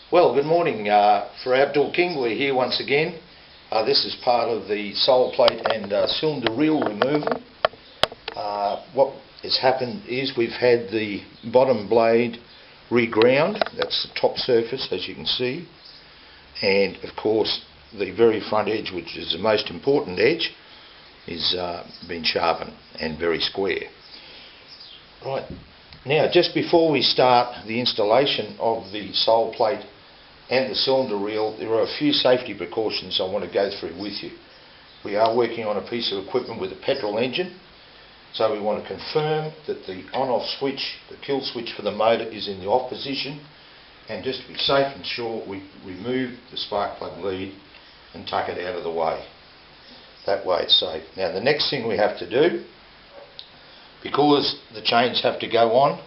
Well, good morning. For Outdoor King, we're here once again. This is part of the sole plate and cylinder reel removal. What has happened is we've had the bottom blade reground. That's the top surface, as you can see, and of course the very front edge, which is the most important edge, is been sharpened and very square. Right, now just before we start the installation of the sole plate and the cylinder reel, there are a few safety precautions I want to go through with you. We are working on a piece of equipment with a petrol engine, so we want to confirm that the on-off switch, the kill switch for the motor, is in the off position, and just to be safe and sure, we remove the spark plug lead and tuck it out of the way. That way it's safe. Now the next thing we have to do, because the chains have to go on,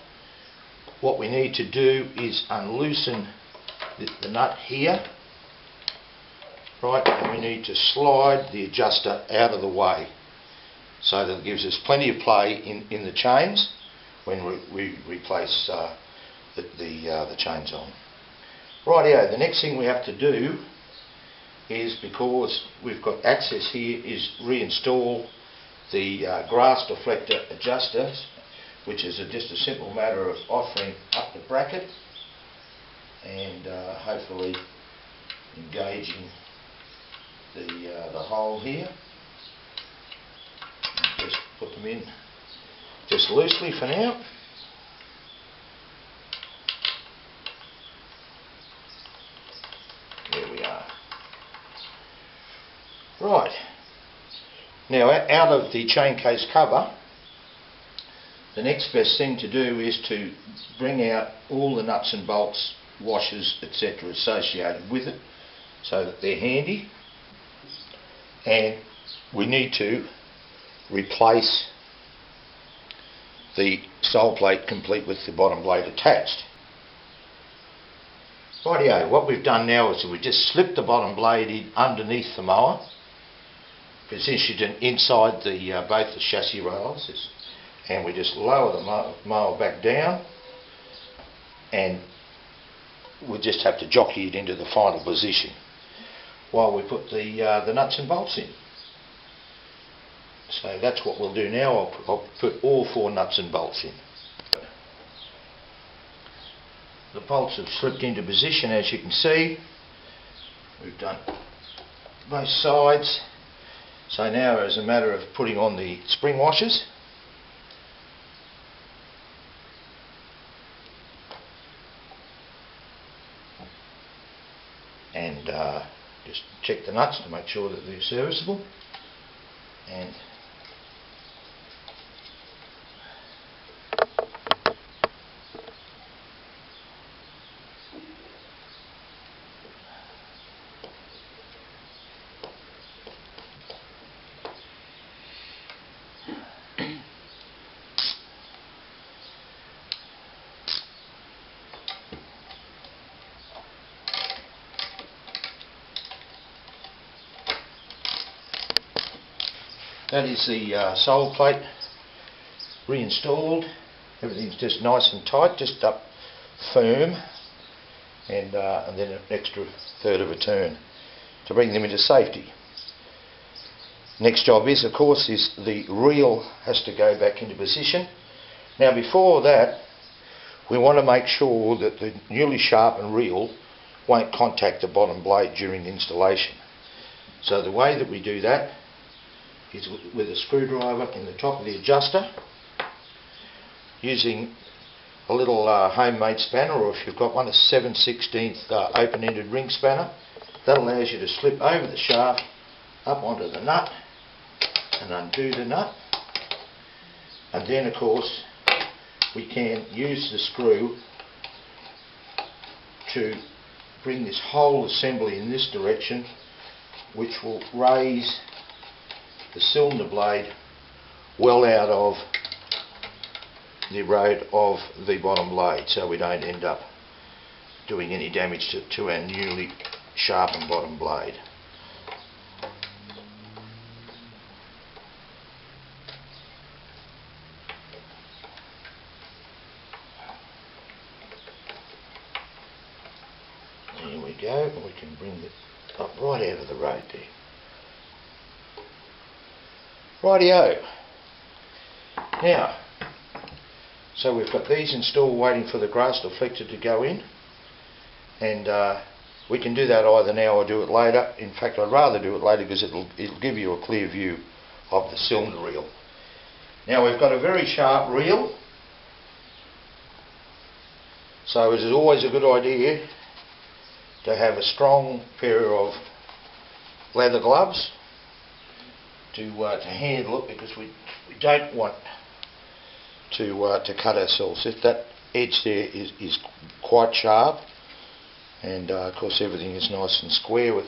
what we need to do is unloosen the nut here, right, and we need to slide the adjuster out of the way so that it gives us plenty of play in the chains when we replace the chains on. Rightio, the next thing we have to do is, because we've got access here, is reinstall the grass deflector adjusters, which is just a simple matter of offering up the bracket and hopefully engaging the hole here. Just put them in just loosely for now. There we are. Right, now out of the chain case cover, the next best thing to do is to bring out all the nuts and bolts, washers, etc. associated with it, so that they're handy, and we need to replace the sole plate complete with the bottom blade attached. Rightio, what we've done now is we've just slipped the bottom blade in underneath the mower, positioned it inside the both the chassis rails, and we just lower the mower back down, and we'll just have to jockey it into the final position while we put the nuts and bolts in. So that's what we'll do now. I'll put all 4 nuts and bolts in. The bolts have slipped into position, as you can see. We've done both sides. So now, as a matter of putting on the spring washers, and just check the nuts to make sure that they're serviceable, and that is the sole plate reinstalled. Everything's just nice and tight, just up firm, and then an extra third of a turn to bring them into safety. Next job is, of course, the reel has to go back into position. Now before that, we want to make sure that the newly sharpened reel won't contact the bottom blade during the installation. So the way that we do that is with a screwdriver in the top of the adjuster, using a little homemade spanner, or if you've got one, a 7/16 open-ended ring spanner. That allows you to slip over the shaft up onto the nut and undo the nut, and then of course we can use the screw to bring this whole assembly in this direction, which will raise the cylinder blade well out of the road of the bottom blade, so we don't end up doing any damage to our newly sharpened bottom blade. go, and we can bring it up right out of the road there. Rightio. Now, so we've got these installed waiting for the grass deflector to go in, and we can do that either now or do it later. In fact, I'd rather do it later because it'll give you a clear view of the cylinder reel. Now we've got a very sharp reel, so it is always a good idea to have a strong pair of leather gloves to handle it, because we don't want to cut ourselves. If that edge there is quite sharp, and of course everything is nice and square with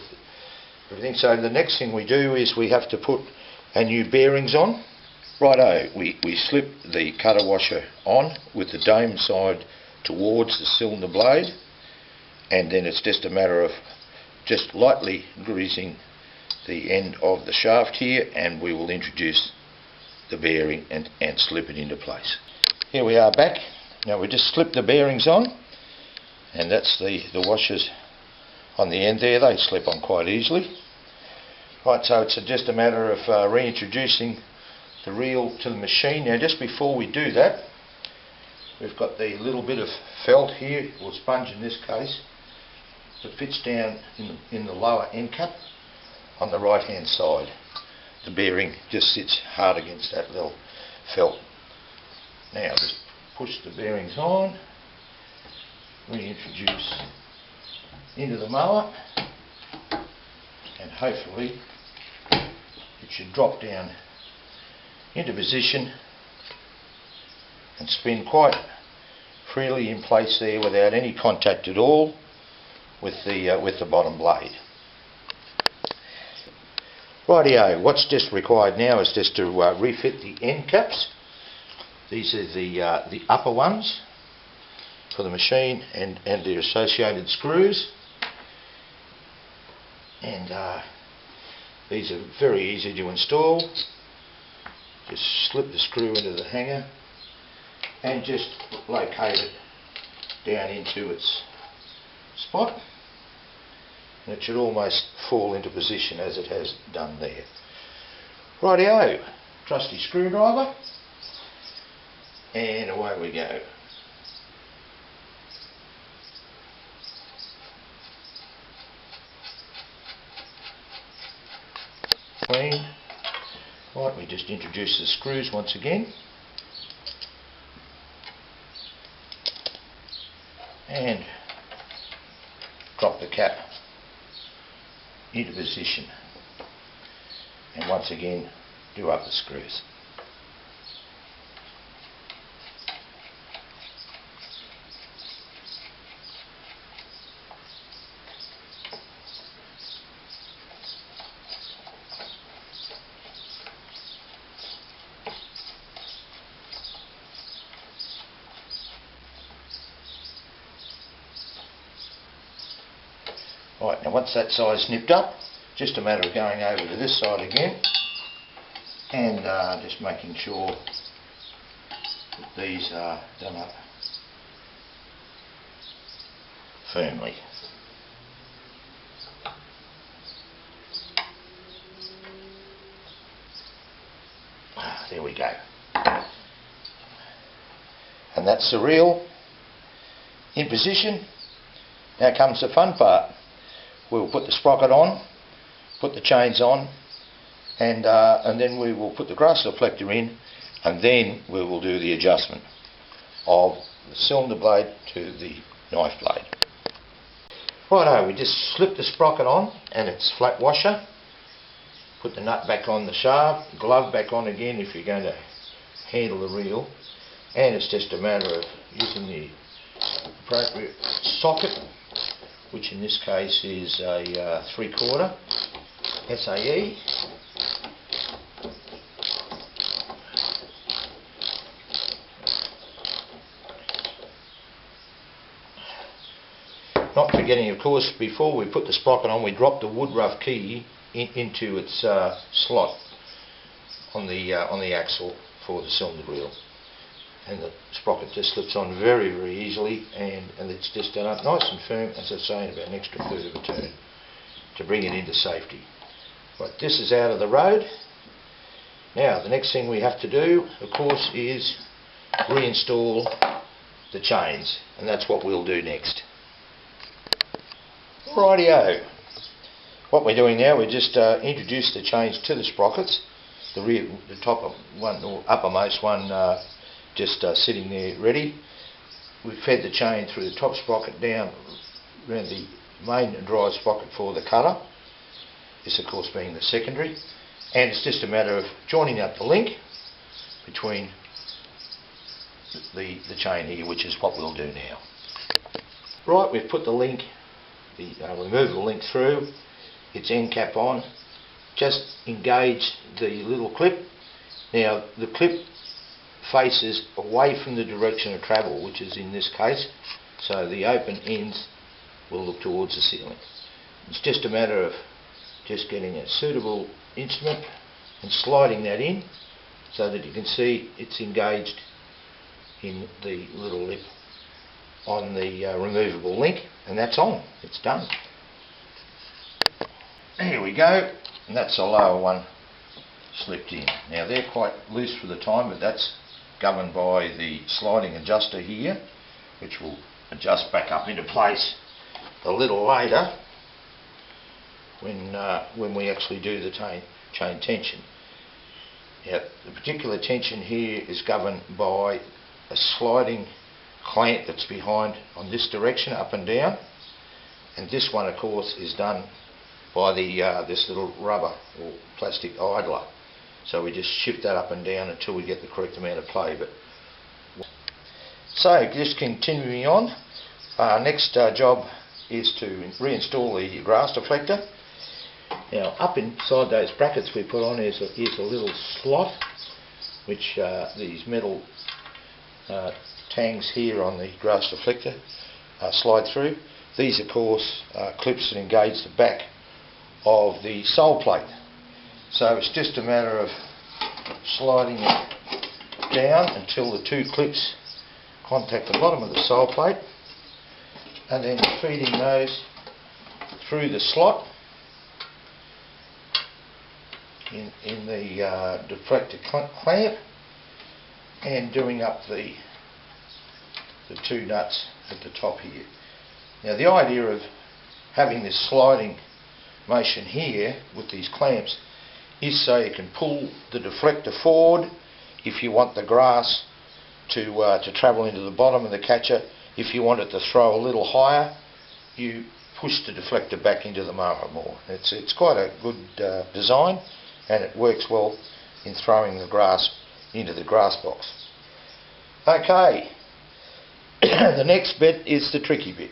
everything. So the next thing we do is we have to put our new bearings on. Righto, we slip the cutter washer on with the dome side towards the cylinder blade, and then it's just a matter of just lightly greasing the end of the shaft here, and we will introduce the bearing and slip it into place. Here we are back. Now we just slip the bearings on, and that's the washers on the end there. They slip on quite easily. Right, so it's just a matter of reintroducing the reel to the machine. Now just before we do that, we've got the little bit of felt here, or sponge in this case, that fits down in the lower end cap on the right hand side. The bearing just sits hard against that little felt. Now just push the bearings on, reintroduce into the mower, and hopefully it should drop down into position and spin quite freely in place there without any contact at all with the bottom blade. Rightio, what's just required now is just to refit the end caps. These are the upper ones for the machine, and their associated screws, and these are very easy to install. Just slip the screw into the hanger and just locate it down into its spot, and it should almost fall into position as it has done there. Rightio, trusty screwdriver, and away we go. Clean. Right, we just introduce the screws once again, and drop the cap into position, and once again do up the screws. Right, now once that side's snipped up, just a matter of going over to this side again and just making sure that these are done up firmly. There we go. And that's the reel in position. Now comes the fun part. We'll put the sprocket on, put the chains on, and then we will put the grass deflector in, and then we will do the adjustment of the cylinder blade to the knife blade. Righto, we just slip the sprocket on and its flat washer, put the nut back on the shaft, glove back on again if you're going to handle the reel, and it's just a matter of using the appropriate socket, which in this case is a 3/4 SAE. Not forgetting, of course, before we put the sprocket on, we drop the wood rough key into its slot on the axle for the cylinder reel. and the sprocket just slips on very, very easily, and it's just done up nice and firm, as I say, in about an extra third of a turn to bring it into safety. But this is out of the road. Now the next thing we have to do, of course, is reinstall the chains, and that's what we'll do next. Rightio. What we're doing now, we just introduce the chains to the sprockets. The top one, or uppermost one, just sitting there ready. We've fed the chain through the top sprocket down around the main drive sprocket for the cutter. This, of course, being the secondary, and it's just a matter of joining up the link between the chain here, which is what we'll do now. Right, we've put the link, the removable link through. Its end cap on. Just engage the little clip. Now the clip faces away from the direction of travel, which is in this case, so the open ends will look towards the ceiling. It's just a matter of just getting a suitable instrument and sliding that in so that you can see it's engaged in the little lip on the removable link, and that's on. It's done. Here we go, and that's the lower one slipped in. Now they're quite loose for the time, but that's governed by the sliding adjuster here, which will adjust back up into place a little later when we actually do the chain tension. Now the particular tension here is governed by a sliding clamp that's behind on this direction, up and down, and this one, of course, is done by the this little rubber or plastic idler. So we just shift that up and down until we get the correct amount of play. So just continuing on, our next job is to reinstall the grass deflector. Now up inside those brackets we put on is a little slot which these metal tangs here on the grass deflector slide through. These, of course, are clips that engage the back of the sole plate. So it's just a matter of sliding it down until the two clips contact the bottom of the sole plate, and then feeding those through the slot in the deflector clamp, and doing up the two nuts at the top here. Now the idea of having this sliding motion here with these clamps is so you can pull the deflector forward if you want the grass to travel into the bottom of the catcher. If you want it to throw a little higher, you push the deflector back into the mower more. It's quite a good design, and it works well in throwing the grass into the grass box. Okay, the next bit is the tricky bit.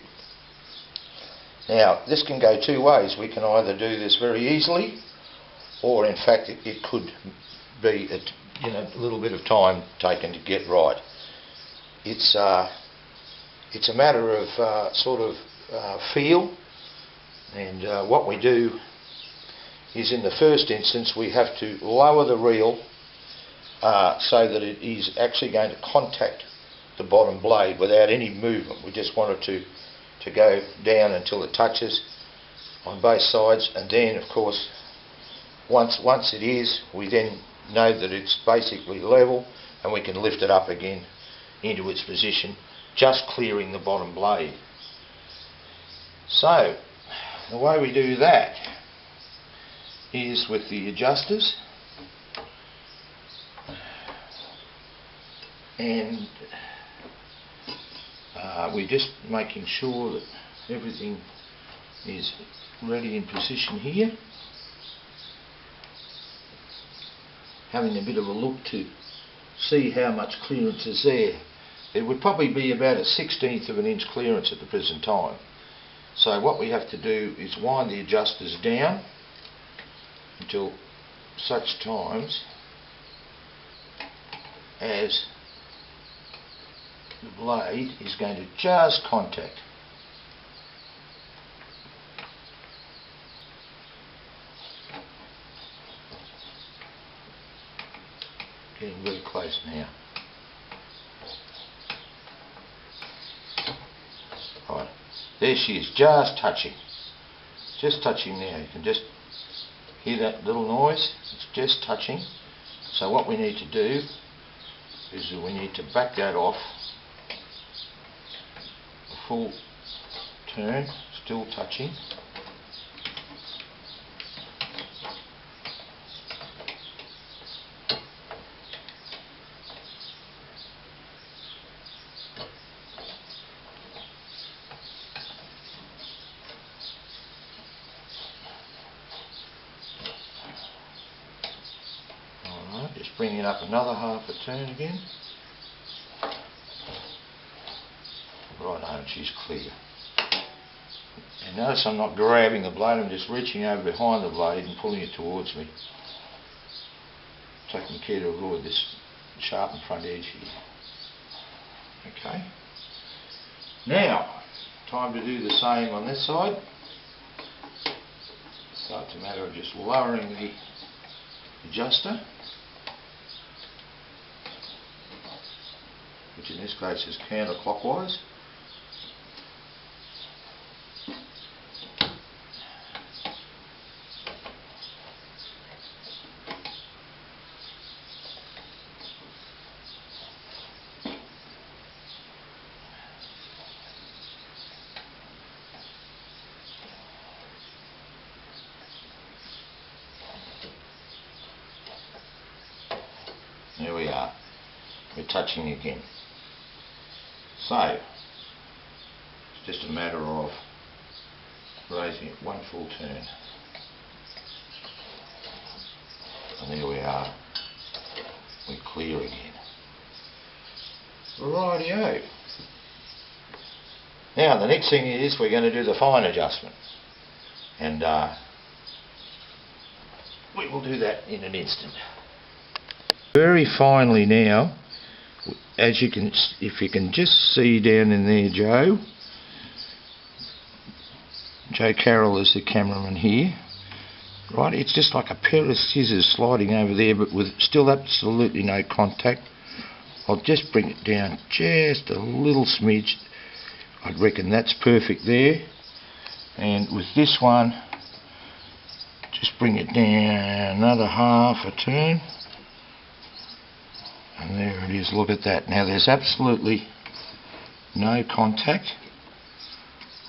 Now this can go two ways. We can either do this very easily, or in fact it could be a little bit of time taken to get right. It's a matter of sort of feel, and what we do is, in the first instance, we have to lower the reel so that it is actually going to contact the bottom blade without any movement. We just want it to go down until it touches on both sides, and then of course once it is, we then know that it's basically level, and we can lift it up again into its position, just clearing the bottom blade. So the way we do that is with the adjusters, and we're just making sure that everything is ready in position here, having a bit of a look to see how much clearance is there. It would probably be about a 1/16 of an inch clearance at the present time. So what we have to do is wind the adjusters down until such times as the blade is going to just contact. Getting very close now. There she is, just touching now. You can just hear that little noise. It's just touching. So what we need to do is we need to back that off a full turn, still touching. Alright, just bring it up another half a turn again. Right, she's clear. And notice I'm not grabbing the blade, I'm just reaching over behind the blade and pulling it towards me. Taking care to avoid this sharpened front edge here. Okay. Now, time to do the same on this side. So it's a matter of just lowering the adjuster, which in this case is counterclockwise. There we are, we're touching again. So, it's just a matter of raising it one full turn. And there we are, we're clear again. Rightio. Now the next thing is we're going to do the fine adjustment. And we will do that in an instant. Very finely now, as you can, if you can just see down in there, Joe Carroll is the cameraman here, right? It's just like a pair of scissors sliding over there, but with still absolutely no contact. I'll just bring it down just a little smidge. I reckon that's perfect there. And with this one, just bring it down another half a turn. And there it is, look at that. Now there's absolutely no contact,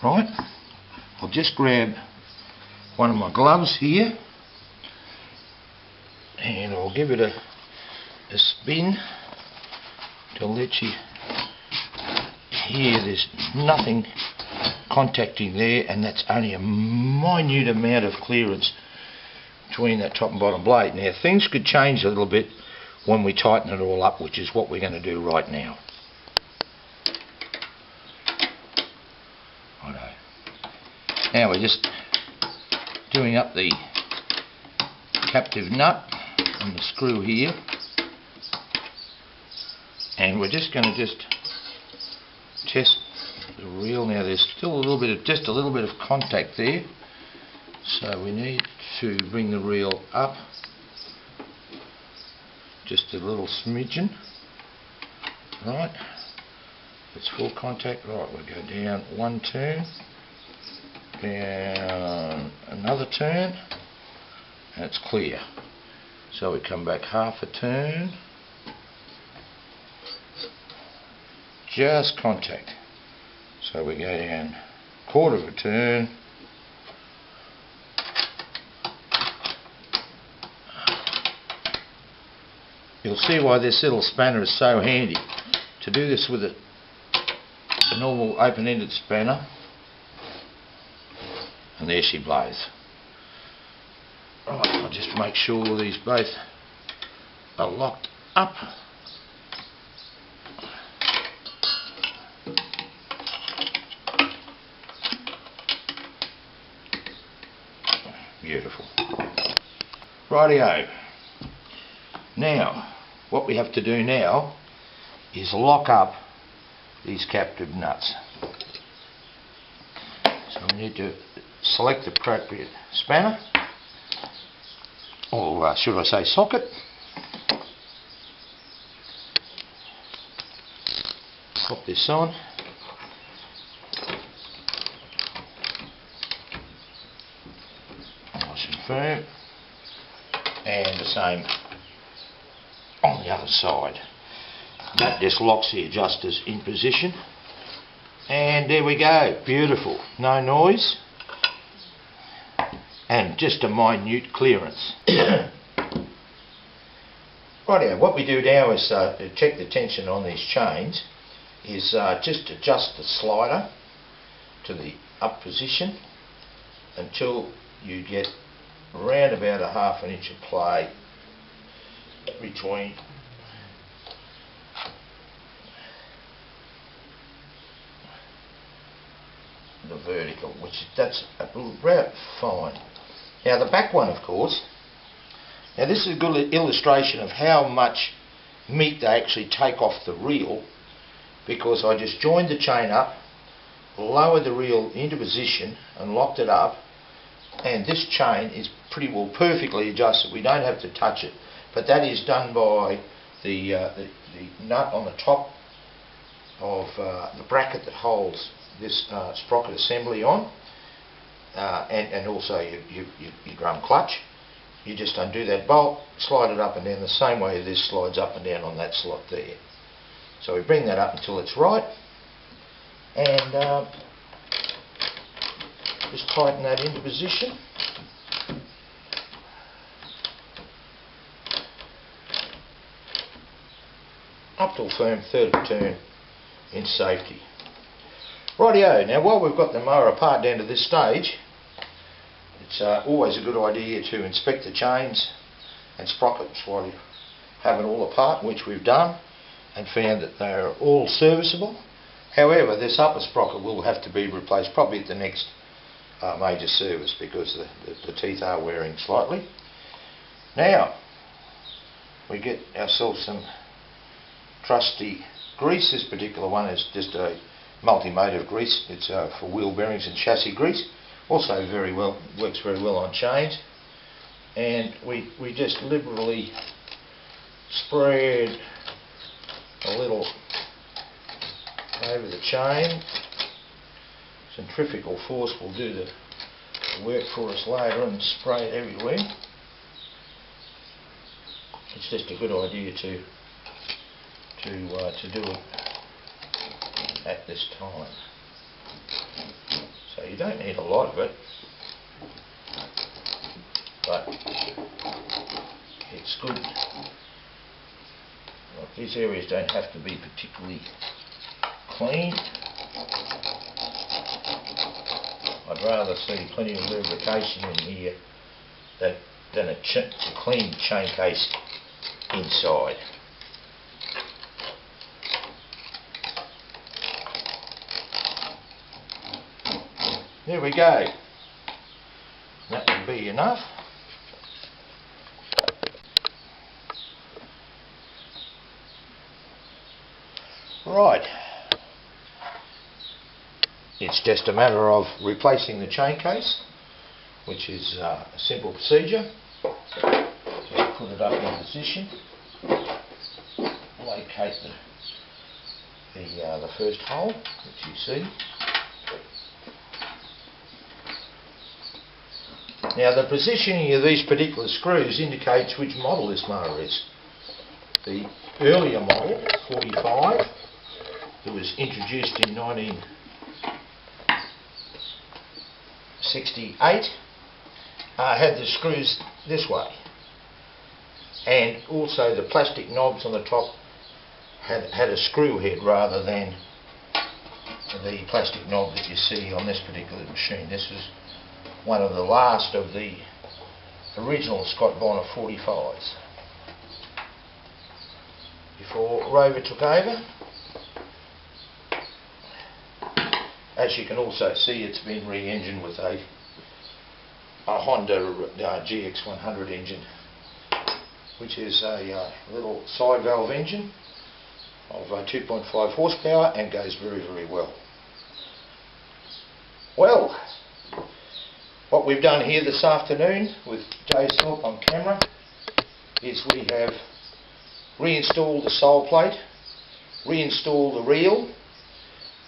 right? I'll just grab one of my gloves here and I'll give it a spin to let you hear there's nothing contacting there, and that's only a minute amount of clearance between that top and bottom blade. Now things could change a little bit when we tighten it all up, which is what we're going to do right now. Righto. Now we're just doing up the captive nut and the screw here, and we're just going to test the reel. Now there's still just a little bit of contact there, so we need to bring the reel up just a little smidgen, right? It's full contact, right? We'll go down one turn, down another turn, and it's clear. So we come back half a turn, just contact. So we go down quarter of a turn, you'll see why this little spanner is so handy. To do this with a normal open-ended spanner, and there she blows. Right, I'll just make sure these both are locked up. Beautiful. Rightio. Now, what we have to do now is lock up these captive nuts. So we need to select the appropriate spanner, or should I say socket. Pop this on. firm, and the same on the other side. That just locks the adjusters in position, and there we go, beautiful, no noise and just a minute clearance. Rightio, what we do now is to check the tension on these chains is just adjust the slider to the up position until you get around about a ½ inch of play between the vertical, which that's about fine. Now the back one, of course, now this is a good illustration of how much meat they actually take off the reel, because I just joined the chain up, lowered the reel into position and locked it up, and this chain is pretty well perfectly adjusted. We don't have to touch it, but that is done by the nut on the top of the bracket that holds this sprocket assembly on, and also your drum clutch. You just undo that bolt, slide it up and down the same way this slides up and down on that slot there. So we bring that up until it's right, and just tighten that into position. Up till firm, third of a turn in safety. Rightio, now while we've got the mower apart down to this stage, it's always a good idea to inspect the chains and sprockets while you have it all apart, which we've done, and found that they are all serviceable. However, this upper sprocket will have to be replaced probably at the next major service, because the teeth are wearing slightly. Now we get ourselves some trusty grease. This particular one is just a multi-motive grease. It's for wheel bearings and chassis grease. Also works very well on chains. And we just liberally spread a little over the chain. Centrifugal force will do the work for us later, and spray it everywhere. It's just a good idea to do it at this time. So you don't need a lot of it, but it's good. Like, these areas don't have to be particularly clean. I'd rather see plenty of lubrication in here than a clean chain case inside. There we go. That will be enough. Right. It's just a matter of replacing the chain case, which is a simple procedure. Just put it up in position, locate the first hole, which you see. Now the positioning of these particular screws indicates which model this mower is. The earlier model, 45, that was introduced in 1968, had the screws this way, and also the plastic knobs on the top had a screw head rather than the plastic knob that you see on this particular machine. This was one of the last of the original Scott Bonnar 45s before Rover took over. As you can also see, it's been re-engined with a Honda GX100 engine, which is a little side valve engine of 2.5 horsepower and goes very, very well. Well, what we've done here this afternoon with Jay's help on camera is we have reinstalled the sole plate, reinstalled the reel,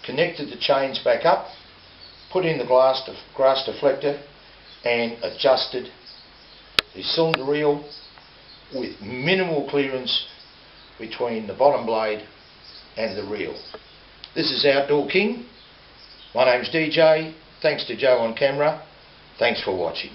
connected the chains back up, put in the grass deflector, and adjusted the cylinder reel with minimal clearance between the bottom blade and the reel. This is Outdoor King. My name's DJ. Thanks to Joe on camera. Thanks for watching.